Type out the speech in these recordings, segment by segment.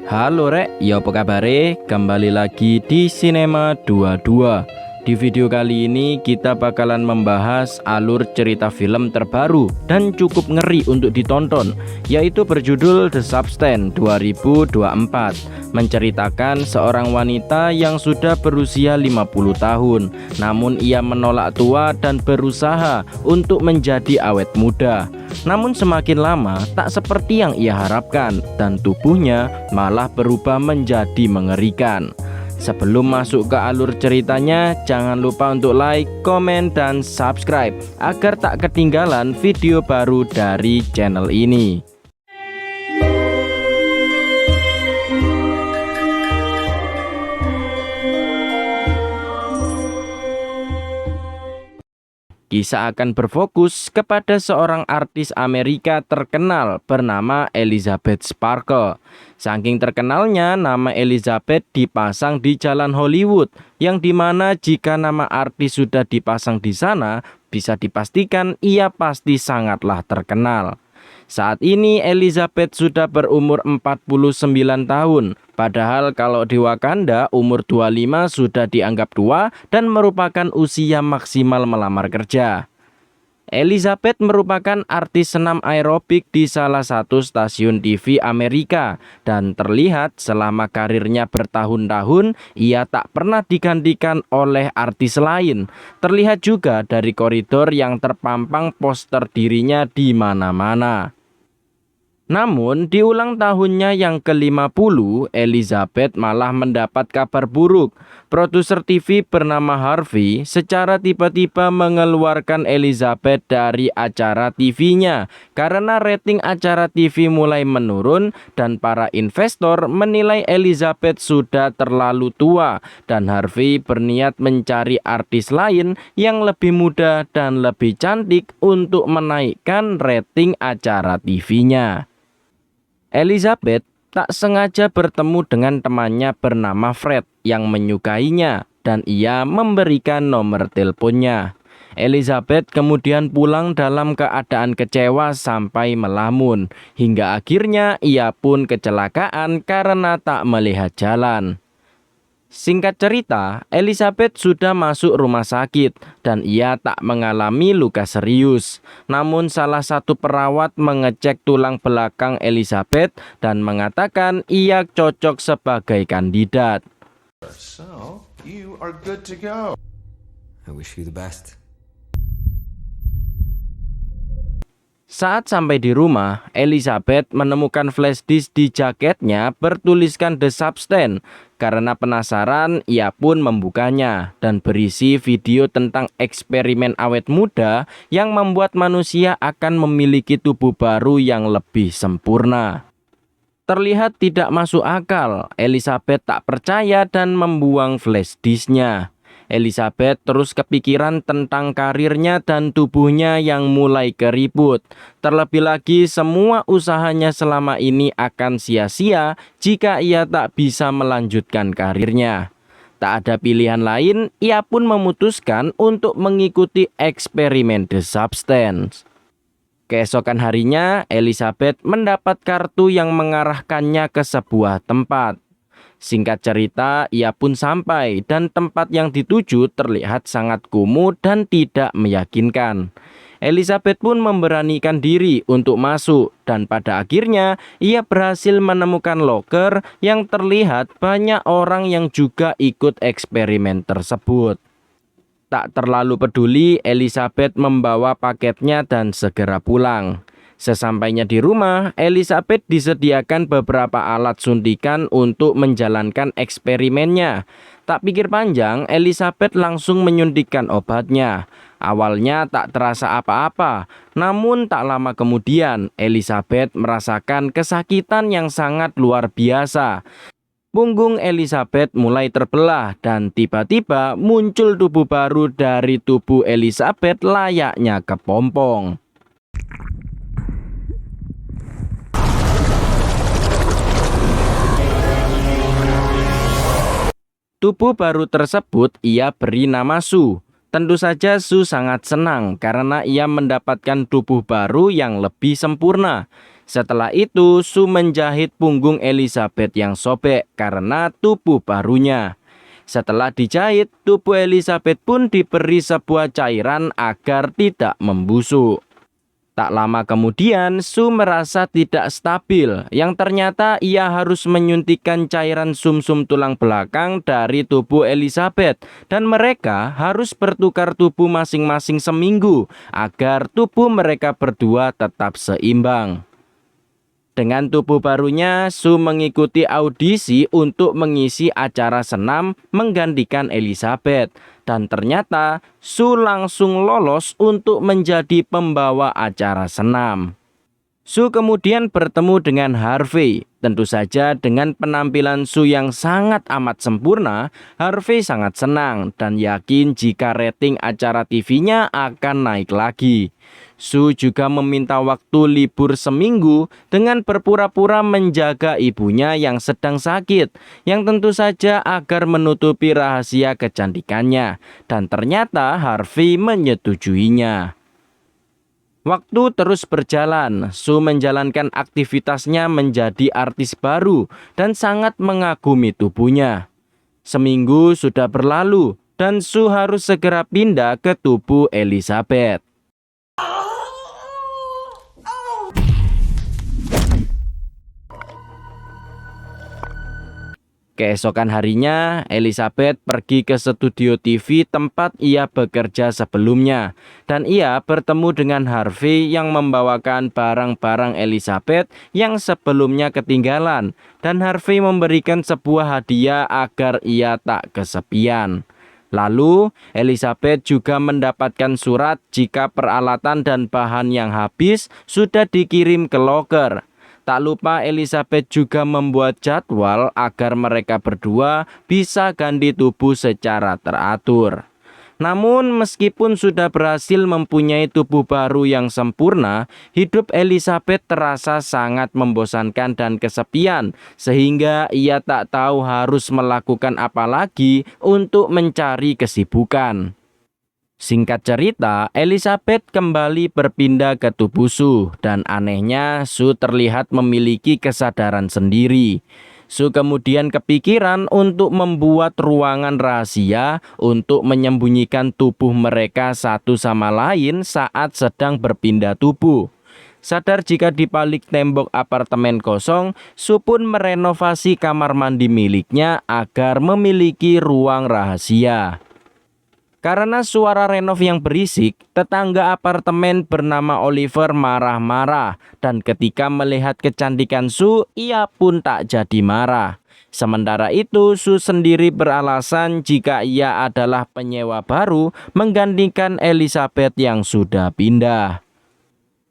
Halo rek, ya apa kabare? Kembali lagi di Cinema 22. Di video kali ini kita bakalan membahas alur cerita film terbaru dan cukup ngeri untuk ditonton, yaitu berjudul The Substance 2024, menceritakan seorang wanita yang sudah berusia 50 tahun, namun ia menolak tua dan berusaha untuk menjadi awet muda. Namun semakin lama tak seperti yang ia harapkan dan tubuhnya malah berubah menjadi mengerikan. Sebelum masuk ke alur ceritanya, jangan lupa untuk like, komen, dan subscribe agar tak ketinggalan video baru dari channel ini. Kisah akan berfokus kepada seorang artis Amerika terkenal bernama Elizabeth Sparkle. Saking terkenalnya, nama Elizabeth dipasang di jalan Hollywood, yang dimana jika nama artis sudah dipasang di sana, bisa dipastikan ia pasti sangatlah terkenal. Saat ini Elizabeth sudah berumur 49 tahun, padahal kalau di Wakanda umur 25 sudah dianggap tua dan merupakan usia maksimal melamar kerja. Elizabeth merupakan artis senam aerobik di salah satu stasiun TV Amerika dan terlihat selama karirnya bertahun-tahun ia tak pernah digantikan oleh artis lain. Terlihat juga dari koridor yang terpampang poster dirinya di mana-mana. Namun, di ulang tahunnya yang ke-50, Elizabeth malah mendapat kabar buruk. Produser TV bernama Harvey secara tiba-tiba mengeluarkan Elizabeth dari acara TV-nya karena rating acara TV mulai menurun dan para investor menilai Elizabeth sudah terlalu tua dan Harvey berniat mencari artis lain yang lebih muda dan lebih cantik untuk menaikkan rating acara TV-nya. Elizabeth tak sengaja bertemu dengan temannya bernama Fred yang menyukainya dan ia memberikan nomor teleponnya. Elizabeth kemudian pulang dalam keadaan kecewa sampai melamun, hingga akhirnya ia pun kecelakaan karena tak melihat jalan. Singkat cerita, Elizabeth sudah masuk rumah sakit dan ia tak mengalami luka serius. Namun salah satu perawat mengecek tulang belakang Elizabeth dan mengatakan ia cocok sebagai kandidat. So, you are good to go. I wish you the best. Saat sampai di rumah, Elizabeth menemukan flash disk di jaketnya bertuliskan The Substance. Karena penasaran, ia pun membukanya dan berisi video tentang eksperimen awet muda yang membuat manusia akan memiliki tubuh baru yang lebih sempurna. Terlihat tidak masuk akal, Elizabeth tak percaya dan membuang flash disknya. Elizabeth terus kepikiran tentang karirnya dan tubuhnya yang mulai keriput. Terlebih lagi semua usahanya selama ini akan sia-sia jika ia tak bisa melanjutkan karirnya. Tak ada pilihan lain, ia pun memutuskan untuk mengikuti eksperimen The Substance. Keesokan harinya, Elizabeth mendapat kartu yang mengarahkannya ke sebuah tempat. Singkat cerita, ia pun sampai dan tempat yang dituju terlihat sangat kumuh dan tidak meyakinkan. Elizabeth pun memberanikan diri untuk masuk dan pada akhirnya ia berhasil menemukan loker yang terlihat banyak orang yang juga ikut eksperimen tersebut. Tak terlalu peduli, Elizabeth membawa paketnya dan segera pulang. Sesampainya di rumah, Elizabeth disediakan beberapa alat suntikan untuk menjalankan eksperimennya. Tak pikir panjang, Elizabeth langsung menyuntikkan obatnya. Awalnya tak terasa apa-apa, namun tak lama kemudian Elizabeth merasakan kesakitan yang sangat luar biasa. Punggung Elizabeth mulai terbelah dan tiba-tiba muncul tubuh baru dari tubuh Elizabeth layaknya kepompong. Tubuh baru tersebut ia beri nama Sue. Tentu saja Sue sangat senang karena ia mendapatkan tubuh baru yang lebih sempurna. Setelah itu, Sue menjahit punggung Elizabeth yang sobek karena tubuh barunya. Setelah dijahit, tubuh Elizabeth pun diberi sebuah cairan agar tidak membusuk. Tak lama kemudian, Sue merasa tidak stabil, yang ternyata ia harus menyuntikkan cairan sumsum tulang belakang dari tubuh Elizabeth, dan mereka harus bertukar tubuh masing-masing seminggu agar tubuh mereka berdua tetap seimbang. Dengan tubuh barunya, Sue mengikuti audisi untuk mengisi acara senam menggantikan Elizabeth. Dan ternyata Sue langsung lolos untuk menjadi pembawa acara senam. Sue kemudian bertemu dengan Harvey. Tentu saja dengan penampilan Sue yang sangat amat sempurna, Harvey sangat senang dan yakin jika rating acara TV-nya akan naik lagi. Sue juga meminta waktu libur seminggu dengan berpura-pura menjaga ibunya yang sedang sakit, yang tentu saja agar menutupi rahasia kecantikannya. Dan ternyata Harvey menyetujuinya. Waktu terus berjalan, Sue menjalankan aktivitasnya menjadi artis baru dan sangat mengagumi tubuhnya. Seminggu sudah berlalu dan Sue harus segera pindah ke tubuh Elizabeth. Keesokan harinya, Elizabeth pergi ke studio TV tempat ia bekerja sebelumnya. Dan ia bertemu dengan Harvey yang membawakan barang-barang Elizabeth yang sebelumnya ketinggalan. Dan Harvey memberikan sebuah hadiah agar ia tak kesepian. Lalu, Elizabeth juga mendapatkan surat jika peralatan dan bahan yang habis sudah dikirim ke loker. Tak lupa Elizabeth juga membuat jadwal agar mereka berdua bisa ganti tubuh secara teratur. Namun meskipun sudah berhasil mempunyai tubuh baru yang sempurna, hidup Elizabeth terasa sangat membosankan dan kesepian, sehingga ia tak tahu harus melakukan apa lagi untuk mencari kesibukan. Singkat cerita, Elizabeth kembali berpindah ke tubuh Sue dan anehnya Sue terlihat memiliki kesadaran sendiri. Sue kemudian kepikiran untuk membuat ruangan rahasia untuk menyembunyikan tubuh mereka satu sama lain saat sedang berpindah tubuh. Sadar jika di balik tembok apartemen kosong, Sue pun merenovasi kamar mandi miliknya agar memiliki ruang rahasia. Karena suara renov yang berisik, tetangga apartemen bernama Oliver marah-marah dan ketika melihat kecantikan Sue, ia pun tak jadi marah. Sementara itu, Sue sendiri beralasan jika ia adalah penyewa baru menggantikan Elizabeth yang sudah pindah.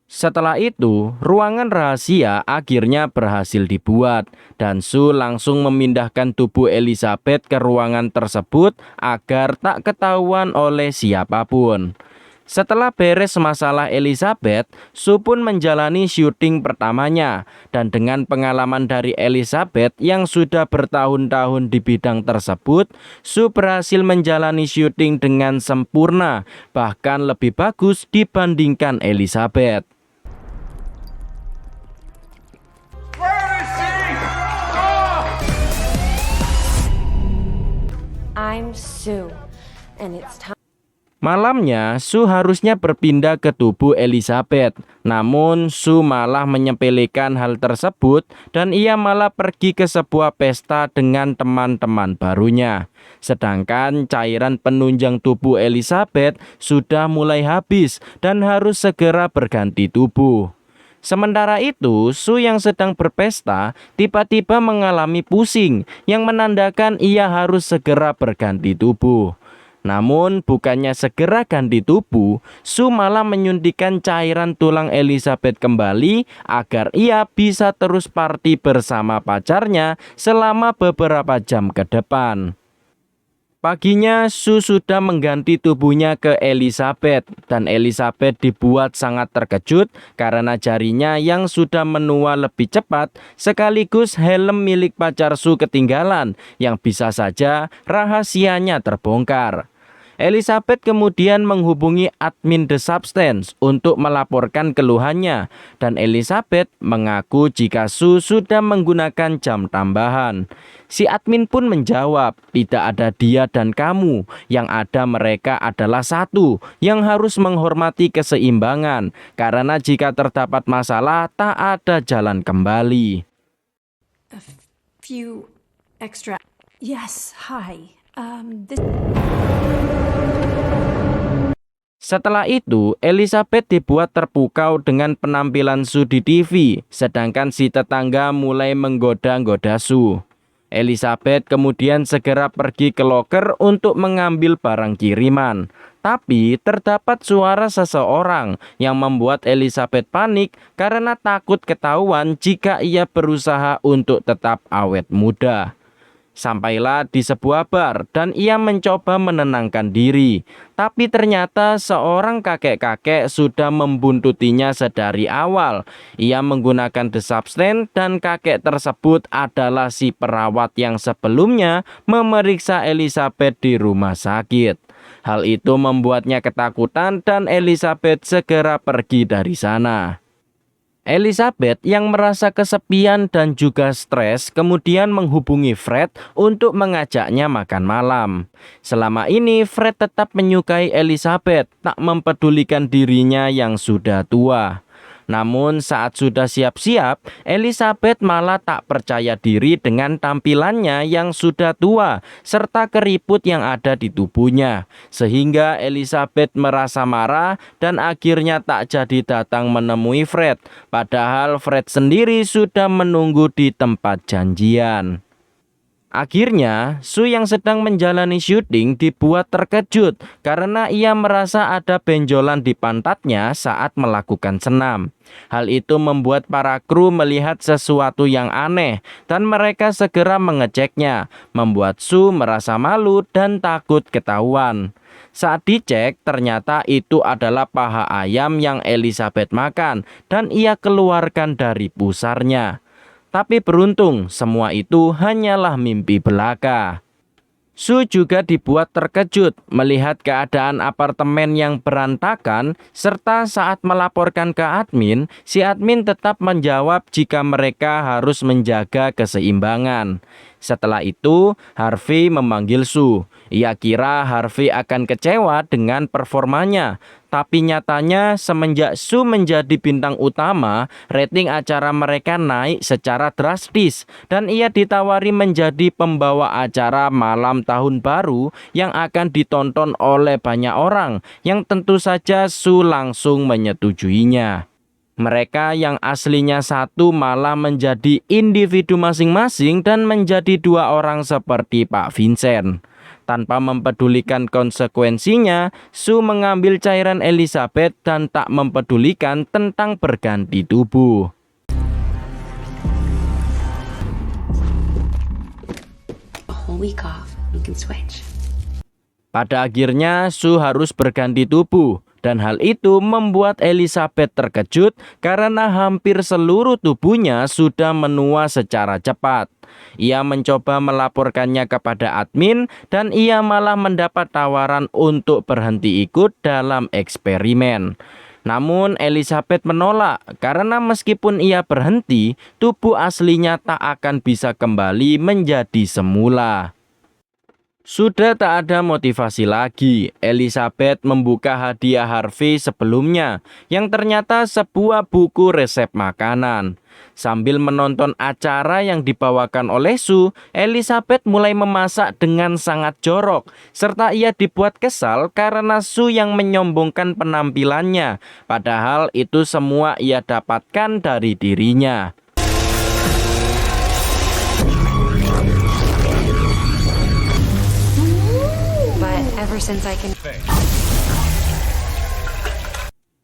Setelah itu, ruangan rahasia akhirnya berhasil dibuat dan Sue langsung memindahkan tubuh Elizabeth ke ruangan tersebut agar tak ketahuan oleh siapapun. Setelah beres masalah Elizabeth, Sue pun menjalani syuting pertamanya dan dengan pengalaman dari Elizabeth yang sudah bertahun-tahun di bidang tersebut, Sue berhasil menjalani syuting dengan sempurna, bahkan lebih bagus dibandingkan Elizabeth. I'm Sue, and it's time. Malamnya, Sue harusnya berpindah ke tubuh Elizabeth. Namun, Sue malah menyepelekan hal tersebut dan ia malah pergi ke sebuah pesta dengan teman-teman barunya. Sedangkan cairan penunjang tubuh Elizabeth sudah mulai habis dan harus segera berganti tubuh. Sementara itu, Sue yang sedang berpesta tiba-tiba mengalami pusing yang menandakan ia harus segera berganti tubuh. Namun bukannya segera ganti tubuh, Sue malah menyuntikkan cairan tulang Elizabeth kembali agar ia bisa terus party bersama pacarnya selama beberapa jam ke depan. Paginya, Sue sudah mengganti tubuhnya ke Elizabeth dan Elizabeth dibuat sangat terkejut karena jarinya yang sudah menua lebih cepat sekaligus helm milik pacar Sue ketinggalan yang bisa saja rahasianya terbongkar. Elizabeth kemudian menghubungi admin The Substance untuk melaporkan keluhannya, dan Elizabeth mengaku jika Sue sudah menggunakan jam tambahan. Si admin pun menjawab, tidak ada dia dan kamu, yang ada mereka adalah satu, yang harus menghormati keseimbangan, karena jika terdapat masalah tak ada jalan kembali. Few extra. Yes, hi. Setelah itu, Elizabeth dibuat terpukau dengan penampilan Sue di TV, sedangkan si tetangga mulai menggoda-goda Sue. Elizabeth kemudian segera pergi ke loker untuk mengambil barang kiriman. Tapi terdapat suara seseorang yang membuat Elizabeth panik karena takut ketahuan jika ia berusaha untuk tetap awet muda. Sampailah di sebuah bar dan ia mencoba menenangkan diri. Tapi ternyata seorang kakek-kakek sudah membuntutinya sedari awal. Ia menggunakan The Substance dan kakek tersebut adalah si perawat yang sebelumnya memeriksa Elizabeth di rumah sakit. Hal itu membuatnya ketakutan dan Elizabeth segera pergi dari sana. Elizabeth yang merasa kesepian dan juga stres kemudian menghubungi Fred untuk mengajaknya makan malam. Selama ini Fred tetap menyukai Elizabeth, tak mempedulikan dirinya yang sudah tua. Namun saat sudah siap-siap, Elizabeth malah tak percaya diri dengan tampilannya yang sudah tua serta keriput yang ada di tubuhnya. Sehingga Elizabeth merasa marah dan akhirnya tak jadi datang menemui Fred. Padahal Fred sendiri sudah menunggu di tempat janjian. Akhirnya, Sue yang sedang menjalani syuting dibuat terkejut karena ia merasa ada benjolan di pantatnya saat melakukan senam. Hal itu membuat para kru melihat sesuatu yang aneh dan mereka segera mengeceknya, membuat Sue merasa malu dan takut ketahuan. Saat dicek, ternyata itu adalah paha ayam yang Elizabeth makan dan ia keluarkan dari pusarnya. Tapi beruntung, semua itu hanyalah mimpi belaka. Sue juga dibuat terkejut melihat keadaan apartemen yang berantakan, serta saat melaporkan ke admin, si admin tetap menjawab jika mereka harus menjaga keseimbangan. Setelah itu, Harvey memanggil Sue. Ia kira Harvey akan kecewa dengan performanya. Tapi nyatanya semenjak Sue menjadi bintang utama, rating acara mereka naik secara drastis. Dan ia ditawari menjadi pembawa acara malam tahun baru yang akan ditonton oleh banyak orang. Yang tentu saja Sue langsung menyetujuinya. Mereka yang aslinya satu malah menjadi individu masing-masing dan menjadi dua orang seperti Pak Vincent. Tanpa mempedulikan konsekuensinya, Sue mengambil cairan Elizabeth dan tak mempedulikan tentang berganti tubuh. A whole week off, we can switch. Pada akhirnya, Sue harus berganti tubuh. Dan hal itu membuat Elizabeth terkejut karena hampir seluruh tubuhnya sudah menua secara cepat. Ia mencoba melaporkannya kepada admin dan ia malah mendapat tawaran untuk berhenti ikut dalam eksperimen. Namun Elizabeth menolak karena meskipun ia berhenti, tubuh aslinya tak akan bisa kembali menjadi semula. Sudah tak ada motivasi lagi, Elizabeth membuka hadiah Harvey sebelumnya, yang ternyata sebuah buku resep makanan. Sambil menonton acara yang dibawakan oleh Sue, Elizabeth mulai memasak dengan sangat jorok, serta ia dibuat kesal karena Sue yang menyombongkan penampilannya, padahal itu semua ia dapatkan dari dirinya. Ever since I can...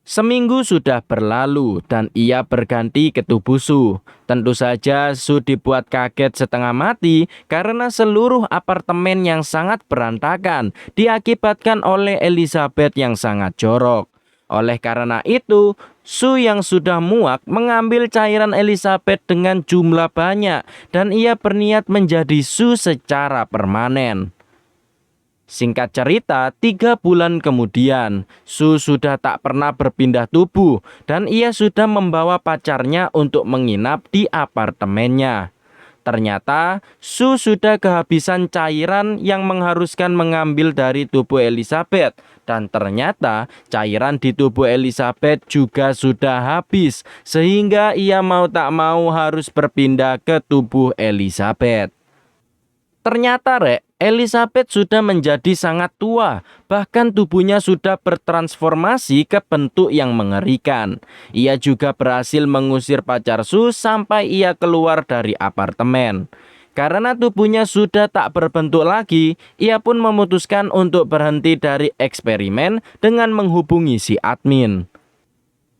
Seminggu sudah berlalu dan ia berganti ke tubuh Sue. Tentu saja Sue dibuat kaget setengah mati karena seluruh apartemen yang sangat berantakan diakibatkan oleh Elizabeth yang sangat jorok. Oleh karena itu, Sue yang sudah muak mengambil cairan Elizabeth dengan jumlah banyak dan ia berniat menjadi Sue secara permanen. Singkat cerita, 3 bulan kemudian, Sue sudah tak pernah berpindah tubuh dan ia sudah membawa pacarnya untuk menginap di apartemennya. Ternyata, Sue sudah kehabisan cairan yang mengharuskan mengambil dari tubuh Elizabeth. Dan ternyata, cairan di tubuh Elizabeth juga sudah habis, sehingga ia mau tak mau harus berpindah ke tubuh Elizabeth. Ternyata Elizabeth sudah menjadi sangat tua, bahkan tubuhnya sudah bertransformasi ke bentuk yang mengerikan. Ia juga berhasil mengusir pacar Sue sampai ia keluar dari apartemen. Karena tubuhnya sudah tak berbentuk lagi, ia pun memutuskan untuk berhenti dari eksperimen dengan menghubungi si admin.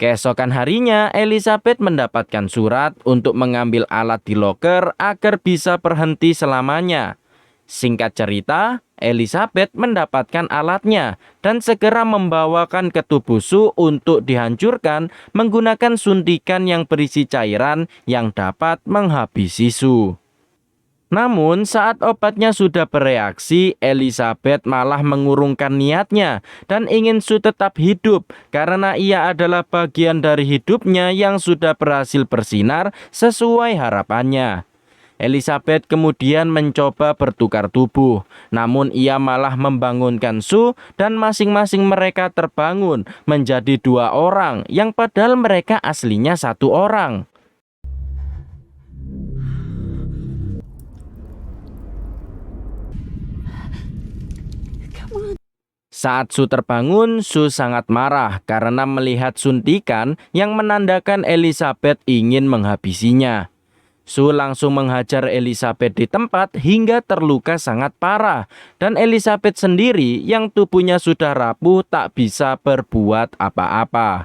Keesokan harinya, Elizabeth mendapatkan surat untuk mengambil alat di loker agar bisa berhenti selamanya. Singkat cerita, Elizabeth mendapatkan alatnya dan segera membawakan ke tubuh Sue untuk dihancurkan menggunakan suntikan yang berisi cairan yang dapat menghabisi Sue. Namun saat obatnya sudah bereaksi, Elizabeth malah mengurungkan niatnya dan ingin Sue tetap hidup karena ia adalah bagian dari hidupnya yang sudah berhasil bersinar sesuai harapannya. Elizabeth kemudian mencoba bertukar tubuh, namun ia malah membangunkan Sue dan masing-masing mereka terbangun menjadi 2 orang yang padahal mereka aslinya 1 orang. Saat Sue terbangun, Sue sangat marah karena melihat suntikan yang menandakan Elizabeth ingin menghabisinya. Sue langsung menghajar Elizabeth di tempat hingga terluka sangat parah, dan Elizabeth sendiri yang tubuhnya sudah rapuh tak bisa berbuat apa-apa.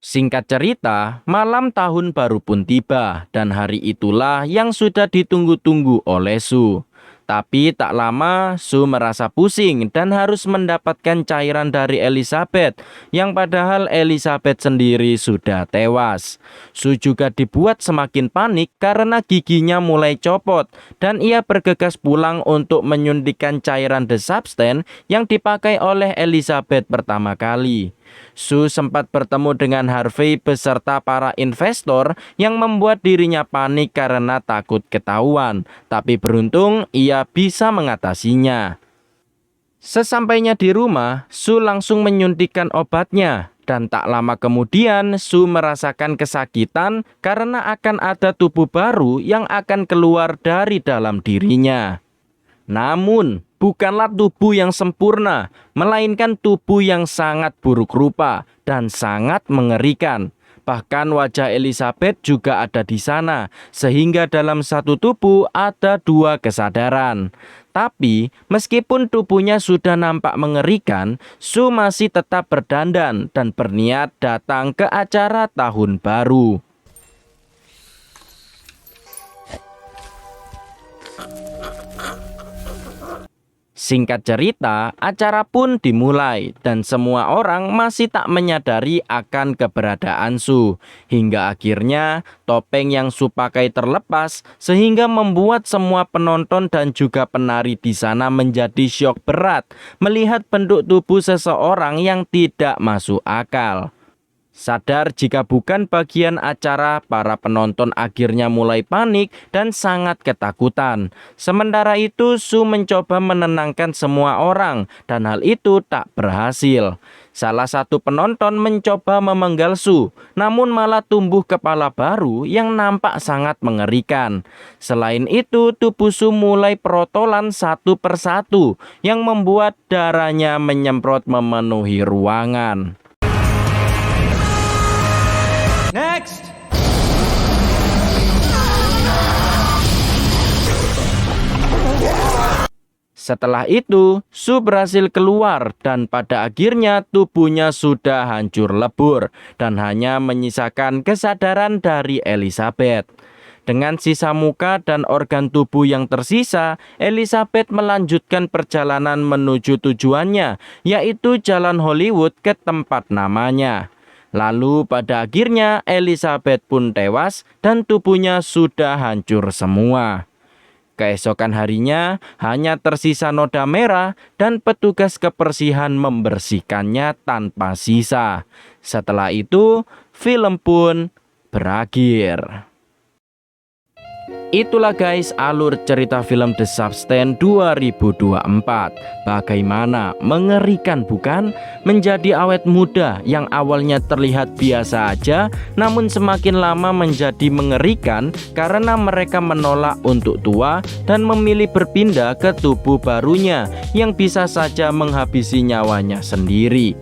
Singkat cerita, malam tahun baru pun tiba dan hari itulah yang sudah ditunggu-tunggu oleh Sue. Tapi tak lama Sue merasa pusing dan harus mendapatkan cairan dari Elizabeth yang padahal Elizabeth sendiri sudah tewas. Sue juga dibuat semakin panik karena giginya mulai copot dan ia bergegas pulang untuk menyuntikkan cairan The Substance yang dipakai oleh Elizabeth pertama kali. Sue sempat bertemu dengan Harvey beserta para investor yang membuat dirinya panik karena takut ketahuan, tapi beruntung ia bisa mengatasinya. Sesampainya di rumah, Sue langsung menyuntikkan obatnya. Dan tak lama kemudian, Sue merasakan kesakitan karena akan ada tubuh baru yang akan keluar dari dalam dirinya. Namun, bukanlah tubuh yang sempurna, melainkan tubuh yang sangat buruk rupa dan sangat mengerikan. Bahkan wajah Elizabeth juga ada di sana, sehingga dalam satu tubuh ada 2 kesadaran. Tapi, meskipun tubuhnya sudah nampak mengerikan, Sue masih tetap berdandan dan berniat datang ke acara tahun baru. Singkat cerita, acara pun dimulai dan semua orang masih tak menyadari akan keberadaan Sue. Hingga akhirnya topeng yang Sue pakai terlepas sehingga membuat semua penonton dan juga penari di sana menjadi syok berat melihat bentuk tubuh seseorang yang tidak masuk akal. Sadar jika bukan bagian acara, para penonton akhirnya mulai panik dan sangat ketakutan. Sementara itu, Sue mencoba menenangkan semua orang dan hal itu tak berhasil. Salah satu penonton mencoba memenggal Sue, namun malah tumbuh kepala baru yang nampak sangat mengerikan. Selain itu, tubuh Sue mulai perotolan satu persatu yang membuat darahnya menyemprot memenuhi ruangan. Next! Setelah itu, Sue berhasil keluar dan pada akhirnya tubuhnya sudah hancur lebur dan hanya menyisakan kesadaran dari Elizabeth. Dengan sisa muka dan organ tubuh yang tersisa, Elizabeth melanjutkan perjalanan menuju tujuannya, yaitu Jalan Hollywood ke tempat namanya. Lalu pada akhirnya Elizabeth pun tewas dan tubuhnya sudah hancur semua. Keesokan harinya hanya tersisa noda merah dan petugas kebersihan membersihkannya tanpa sisa. Setelah itu film pun berakhir. Itulah guys alur cerita film The Substance 2024. Bagaimana, mengerikan bukan? Menjadi awet muda yang awalnya terlihat biasa aja, namun semakin lama menjadi mengerikan karena mereka menolak untuk tua dan memilih berpindah ke tubuh barunya yang bisa saja menghabisi nyawanya sendiri.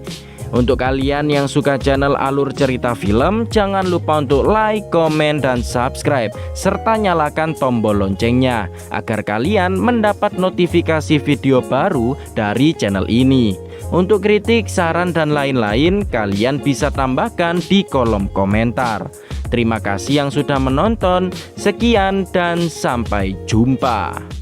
Untuk kalian yang suka channel alur cerita film, jangan lupa untuk like, komen, dan subscribe, serta nyalakan tombol loncengnya, agar kalian mendapat notifikasi video baru dari channel ini. Untuk kritik, saran, dan lain-lain, kalian bisa tambahkan di kolom komentar. Terima kasih yang sudah menonton, sekian dan sampai jumpa.